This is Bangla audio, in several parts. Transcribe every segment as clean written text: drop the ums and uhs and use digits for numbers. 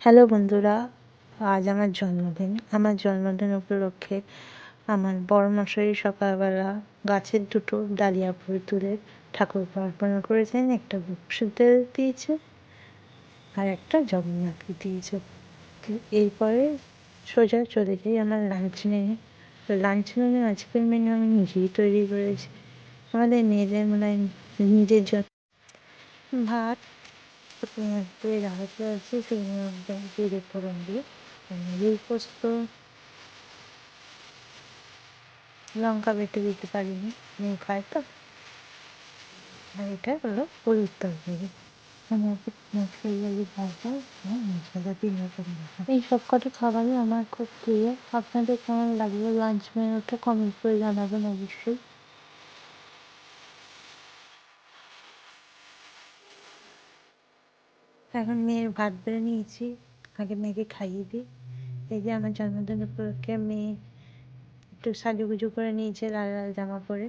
হ্যালো বন্ধুরা, আজ আমার জন্মদিন। আমার জন্মদিন উপলক্ষে আমার বড়মশাই সকালবেলা গাছের দুটো ডালিয়া ফুল তুলে ঠাকুরকে অর্পণ করেছেন। একটা বসুদেব দিয়েছে আর একটা জগন্নাথকে দিয়েছে। এরপরে সোজা চলে যাই আমার লাঞ্চ নিয়ে। তো লাঞ্চ মেনু আজকের মেনু আমি নিজেই তৈরি করেছি। আমাদের মেয়েদের মনে হয় নিজের জন্য ভাত রাখা আছে, সেগুলো জিরে ফোড়ন দিয়ে রুই পোস্ত, লঙ্কা বেটে দিতে পারিনি, মেয়ে খায় তো। আর এটা হলো হলুদ তরকারি। এই সব কটা খাবারই আমার খুব প্রিয়। আপনাদের কেমন লাগলো লাঞ্চ মেনুটা কমেন্ট করে জানাবেন অবশ্যই। এখন মেয়ের ভাত বেড়ে নিয়েছি, আগে মেয়েকে খাইয়ে দিই। এই যে আমার জন্মদিন উপলক্ষে মেয়ে একটু সাজুগুজু করে নিয়েছে লাল লাল জামা পরে।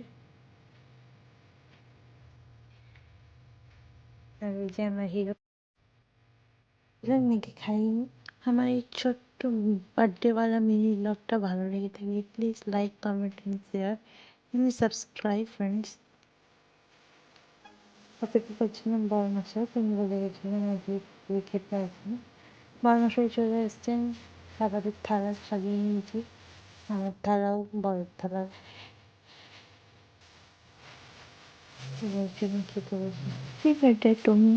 আর এই যে আমার হিরো মেয়েকে খাইয়ে। আমার এই ছোট্ট বার্থডেওয়ালা মিনি ব্লগটা ভালো লেগে থাকে, please like, comment and share and subscribe friends. অপেক্ষা করছিলাম বড়মশাই, তিনি বলে গেছিলেন আজকে খেতে আসবেন। বড়মশাই চলে এসছেন, খাবারের থালা সাজিয়ে নিয়েছি। আমার থালাও বড় থালা। খেতে বসে। ঠিক আছে তুমি।